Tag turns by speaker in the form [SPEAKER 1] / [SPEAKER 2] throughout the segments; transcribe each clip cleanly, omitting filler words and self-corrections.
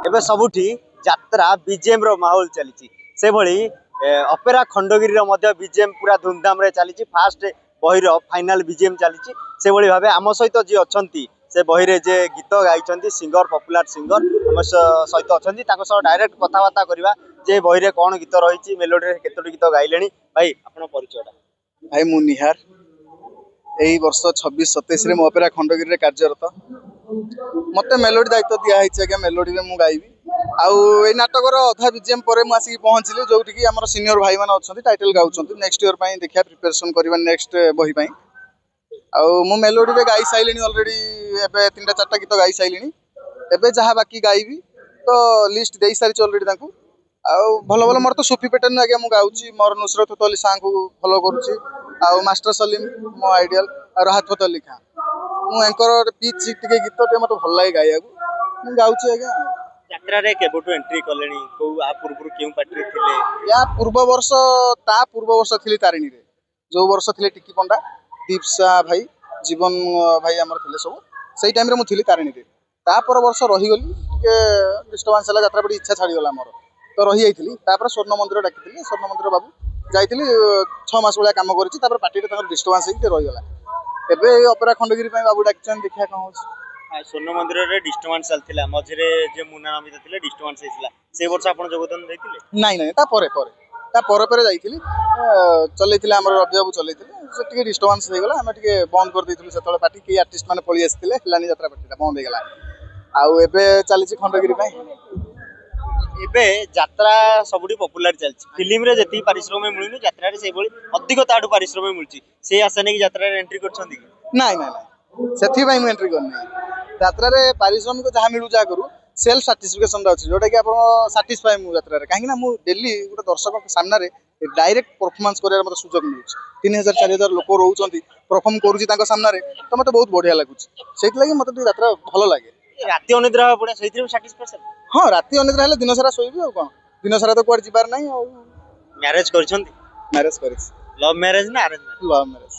[SPEAKER 1] ଏବେ ସବୁଠି ଯାତ୍ରା बीजेएम रो माहौल चली से भली अपेरा खंडगिरी रो मध्य बीजेएम पूरा धूमधाम रे चली फास्ट बहिर फाइनाल बीजेएम चली से भली भाबे आम सहित जी अछंती से बही रे जे गीत गाइछंती सिंगर पॉपुलर सिंगर आम सहित अछंती ताको सह डायरेक्ट कथाबार्ता करबा जे बही रे कोन गीत रहिछि मेलोडी रे केतोटी गीत गाइलेनी भाई आपन परिचयटा
[SPEAKER 2] भाई मु निहार एई वर्ष 26-27 रे मो अपेरा खंडगिरी रे कार्यरत मते मेलोडी दायित्व दिया है आज्ञा मेलोडी रे मु गाइबी आउ ए नाटकर अधा बीजेएम पर मु आसिक पहुँचली जोठी कि हमर सीनियर भाई माने अछंती टाइटल गाउछंती नेक्स्ट ईयर पई देखिया प्रिपरेशन करबा नेक्स्ट बही पई आउ मु मेलोडी रे गाई साइलेनी ऑलरेडी एबे 3-4टा गीत गाई साइलेनी एबे जहा बाकी गाइबी तो लिस्ट देई सारी ऑलरेडी तांकू आउ भलो भलो मोर तो सूफी पैटर्न आज्ञा मु गाउची मोर नुसरत अली सां को फॉलो करूची आउ मास्टर सलीम मो आइडियल और राहत अली खान मु एंकर पिच टिके गीत ते मते भल लागे गाइया को मु गाउची आज्ञा
[SPEAKER 1] यात्रा रे केबोटो एंट्री कलेनी को आ पूर्व केउ पार्टी थिले
[SPEAKER 2] या पूर्व वर्ष ता पूर्व वर्ष थिली तारिणी रे जो वर्ष थिले टिकी पंडा दीपसा भाई जीवन भाई हमर थिले सब सेही टाइम रे मु थिली तारिणी रे ता पर वर्ष रही गली के डिस्टर्बेंस हला यात्रा पड़ी इच्छा छाड़ी गला मोर तो रही जाइथिली तापर स्वर्ण मंदिर डाकिथिली स्वर्ण मंदिर बाबू जाइथिली 6 मास भलिया काम करिछि तापर पार्टी रे तकर डिस्टर्बेंस हेते रही गला एबे ऑपेरा खंडगिरी पई बाबू डाकिछन देखिया कोन होछि
[SPEAKER 1] स्वर्ण मंदिर रे डिस्टर्बेंस चलथिला मझरे जे मुना नमिता थिले डिस्टर्बेंस हेसिला से वर्ष आपण जोगदान दैथिले
[SPEAKER 2] नहीं ता परे जाइथिली चलैथिले हमर रवि बाबू चलैथिले से टिके डिस्टर्बेंस हे गला हम टिके बंद कर दैथिलु सेतले पार्टी के आर्टिस्ट माने पळि आस्थिले हिलानी यात्रा पार्टीटा बंद हे गला आउ एबे चलीछि खंडगिरी पई
[SPEAKER 1] एबे यात्रा सबुठी पॉपुलर चलछि फिल्म रे जति परिश्रम मिलुनी यात्रा रे से भली अधिक ताडू परिश्रम मिलछि से आशा नै कि यात्रा रे एंट्री करछन्ती कि
[SPEAKER 2] नहीं सेथि पई मु एंट्री करनी यात्रा रे पारिश्रमिक जहाँ मिलू जा करू सेल्फ साटिस्फिकेशन अछि जोटा कि आपण सैटिस्फाई मु यात्रा रे काहे ना मु डेली गोटे दर्शक सामने रे डायरेक्ट परफॉर्मेंस करे मते सुजोग मिलुछि 3000-4000 लोक रहउछन्ती परफॉर्म करूछि तांका सामने रे तो मते बहुत बढ़िया लागुछि सेति लागि मते यात्रा भलो लागे
[SPEAKER 1] राति अनिद्रा पड़े सेति सैटिस्फैक्शन
[SPEAKER 2] हां राति अनिद्रा हेले दिन सारा सोइबी आ कोन दिन सारा तो कोर जिबार नै आ
[SPEAKER 1] मैरिज करछन्ती
[SPEAKER 2] मैरिज करिछि
[SPEAKER 1] लव मैरिज ना अरेंज मैरिज
[SPEAKER 2] लव मैरिज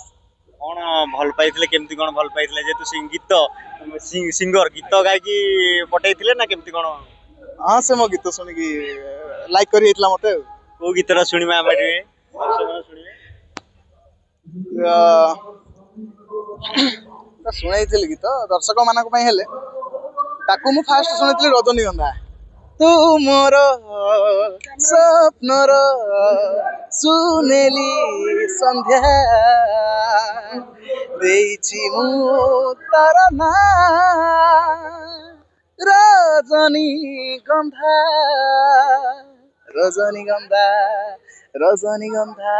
[SPEAKER 1] कौन भल पाइथिले केमती कौन भल पाइथिले जे तू गीत सिंगर गीत गायकी पठाइथिले ना केमती कौन
[SPEAKER 2] हां से मो गीत सुनि की लाइक करि एतला मते
[SPEAKER 1] को गीतरा सुनिबा बारे दर्शक सुनिबे
[SPEAKER 2] सुनाइथिले गीत दर्शक मानक पई हेले ताकू मु फास्ट सुनाइथिले रजनीगंधा तू मोर स्वप्नर सुनेली संध्या देइछि मु तार ना रजनीगंधा रजनीगंधा रजनीगंधा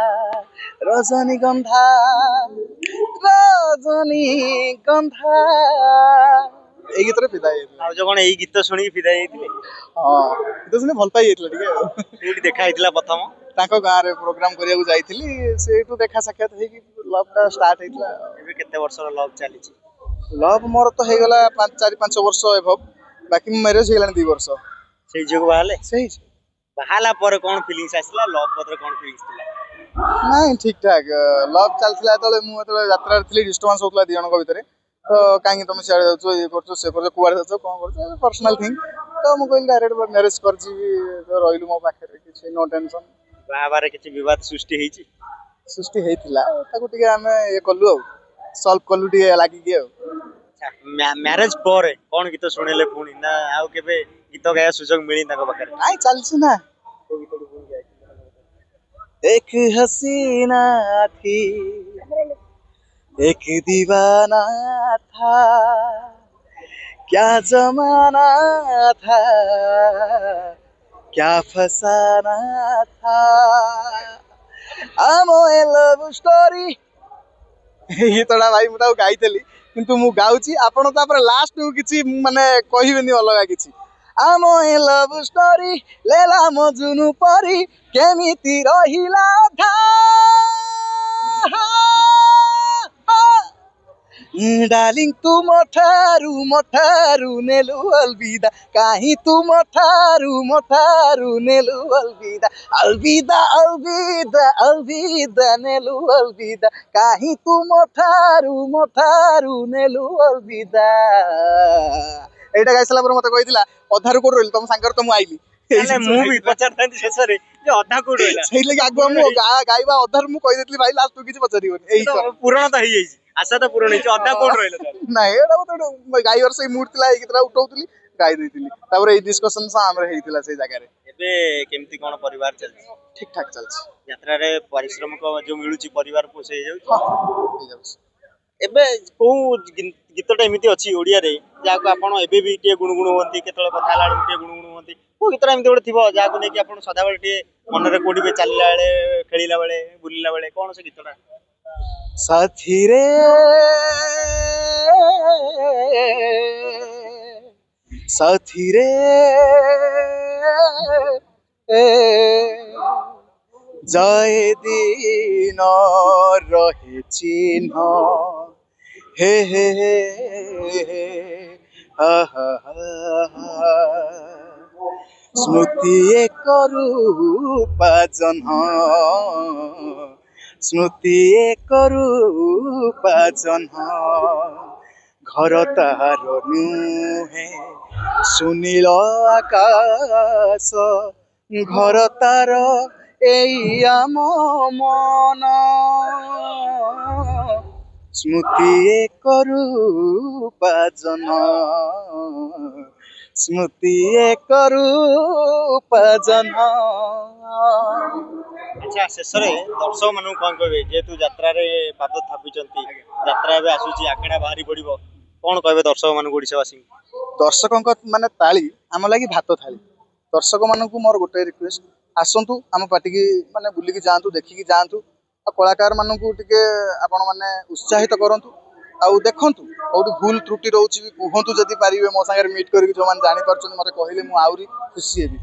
[SPEAKER 2] रजनीगंधा रजनीगंधा ए गीत रे फिदा
[SPEAKER 1] आ जो कोन एई गीत सुनी फिदा हेतिले
[SPEAKER 2] हां गीत सुनी भल पाई हेतले ठीक
[SPEAKER 1] कोठी देखा हेतिला प्रथम
[SPEAKER 2] ताको गां रे प्रोग्राम करिया को जाइथिली सेठू देखा साक्षात हे कि लव टा स्टार्ट हेतला
[SPEAKER 1] एबे केते वर्ष रो लव चली छी
[SPEAKER 2] लव मोर तो हे गला 4-5 वर्ष एभव बाकी मैरिज हे गला 2 वर्ष
[SPEAKER 1] सेई जग बाहले
[SPEAKER 2] सही
[SPEAKER 1] बाहाला पर कोन फीलिंग्स आसला लव पर कोन फीलिंग्स थिला
[SPEAKER 2] नहीं ठीक ठाक लव चलथिला तले मु तले यात्रा रे थिली डिस्टर्बेंस होतला दियन को भीतर तो काहे तुम सियाड़ जाउछो ये करछो से करछो कुआड़ जाउछो कोन करछो पर्सनल थिंग तो मु कहली डायरेक्ट मैरिज करजी तो रहिलु मो पाखे किछ नो टेंशन
[SPEAKER 1] बाबारे किछ विवाद सृष्टि हेछि
[SPEAKER 2] सृष्टि हेतिला ताको टिके हमें ये कलु आ सॉल्व कलु टिके लागि के
[SPEAKER 1] मैरिज पर कोन गीत सुनेले पुनी ना आउ केबे गीत गाया सुजोग मिली ताको पाखे
[SPEAKER 2] आई चलछि ना
[SPEAKER 1] को गीत पुनी गाय
[SPEAKER 2] एक हसीना थी एक दीवाना था क्या जमाना था क्या फसाना था आमो ए लव स्टोरी ये तोड़ा भाई मुटा गाइतली किंतु मु गाउची आपण तापर लास्ट को किछि माने कहिबेनी अलगा किछि आमो ए लव स्टोरी लेला मजुनु परी केमिति रहिला था डार्लिंग तू मठारू नेलु अलविदा काहे तू मठारू नेलु अलविदा अलविदा अलविदा अलविदा नेलु अलविदा काहे तू मठारू नेलु अलविदा ଏଇଟା ଗାଇ ସାରିଲା ପରେ ମତେ କହିଥିଲା ଅଧାରୁ କୋଉଠି ରହିଲି ତମ ସାଙ୍ଗରେ ତ ମୁଁ ଆଇଲି
[SPEAKER 1] ତାହେଲେ ମୁଁ ବି ପଚାରିଥାନ୍ତି ଶେଷରେ ଯେ ଅଧା କୋଉଠି ରହିଲା।
[SPEAKER 2] ସେଇଥିଲାଗି ଆଗୁଆ ମୁଁ ଗାଇବା ଅଧାରୁ ମୁଁ କହିଦେଇଥିଲି ଭାଇ ଲାଷ୍ଟ ତୁ କିଛି ପଚାରିବନି ଏଇ
[SPEAKER 1] ତ ପୂରଣ ତ ହେଇଯାଇଛି, ଆଶା ତ ପୂରଣ ହେଇଛି, ଅଧା କୋଉଠି ରହିଲା ତାହେଲେ?
[SPEAKER 2] ନାଇଁ ଏଇଟା ମତେ ଗୋଟେ ଗାଇବାର ସେଇ ମୁଡ୍ ଥିଲା, ଏଇ ଗୀତଟା ଉଠଉଥିଲି ଗାଇ ଦେଇଥିଲି, ତାପରେ ଏଇ ଡିସ୍କସନ ଆମର ହେଇଥିଲା ସେଇ ଜାଗାରେ।
[SPEAKER 1] ଏବେ କେମିତି କଣ ପରିବାର ଚାଲିଛି?
[SPEAKER 2] ଠିକ ଠାକ ଚାଲିଛି।
[SPEAKER 1] ଯାତ୍ରାରେ ପାରିଶ୍ରମିକ ଯୋଉ ମିଳୁଛି ପରିବାର ପୋଷେଇ ହେଇଯାଉଛି?
[SPEAKER 2] ହଁ ହେଇଯାଉଛି।
[SPEAKER 1] ଏବେ କୋଉ ଗୀତଟା ଏମିତି ଅଛି ଓଡିଆରେ ଯାହାକୁ ଆପଣ ଏବେ ବି ଟିକେ ଗୁଣଗୁଣ ହୁଅନ୍ତି, କେତେବେଳେ କଥା ହେଲା ବେଳକୁ ଟିକେ ଗୁଣଗୁଣ ହୁଅନ୍ତି? କୋଉ ଗୀତଟା ଏମିତି ଗୋଟେ ଥିବ ଯାହାକୁ ନେଇକି ଆପଣ ସଦାବେଳେ ଟିକେ ମନରେ କୋଉଠି ଚାଲିଲା ବେଳେ, ଖେଳିଲା ବେଳେ, ବୁଲିଲା ବେଳେ, କଣ ସେ ଗୀତଟା?
[SPEAKER 2] ସାଥିରେ ସାଥିରେ যায় দিন রহে চিহ্ন হে হে হে হে হা হা হা স্মৃতি এক রূপাজন স্মৃতি এক রূপাজন ঘর তাহার নুহে সুনীল আকাশ ঘর তার এই আম মন স্মৃতি এক রূপাজন স্মৃতি এক রূপাজন।
[SPEAKER 1] ଆଚ୍ଛା, ଶେଷରେ ଦର୍ଶକ ମାନଙ୍କୁ କଣ କହିବେ, ଯେହେତୁ ଯାତ୍ରାରେ ପାଦ ଥାପିଛନ୍ତି, ଯାତ୍ରା ଏବେ ଆସୁଛି, ଆଖେଡା ବାହାରି ପଡିବ, କଣ କହିବେ ଦର୍ଶକ ମାନଙ୍କୁ, ଓଡିଶାବାସୀଙ୍କୁ?
[SPEAKER 2] ଦର୍ଶକଙ୍କ ମାନେ ତାଳି ଆମ ଲାଗି ଭାତ ଥାଳି। ଦର୍ଶକ ମାନଙ୍କୁ ମୋର ଗୋଟେ ରିକ୍ୱେଷ୍ଟ, ଆସନ୍ତୁ ଆମ ପାର୍ଟିକି ମାନେ ବୁଲିକି ଯାଆନ୍ତୁ, ଦେଖିକି ଯାଆନ୍ତୁ, ଆଉ କଳାକାର ମାନଙ୍କୁ ଟିକେ ଆପଣ ମାନେ ଉତ୍ସାହିତ କରନ୍ତୁ, ଆଉ ଦେଖନ୍ତୁ କୋଉଠି ଭୁଲ ତ୍ରୁଟି ରହୁଛି ବି କୁହନ୍ତୁ, ଯଦି ପାରିବେ ମୋ ସାଙ୍ଗରେ ମିଟ୍ କରିକି, ଯୋଉମାନେ ଜାଣିପାରୁଛନ୍ତି ମତେ କହିଲେ ମୁଁ ଆହୁରି ଖୁସି ହେବି।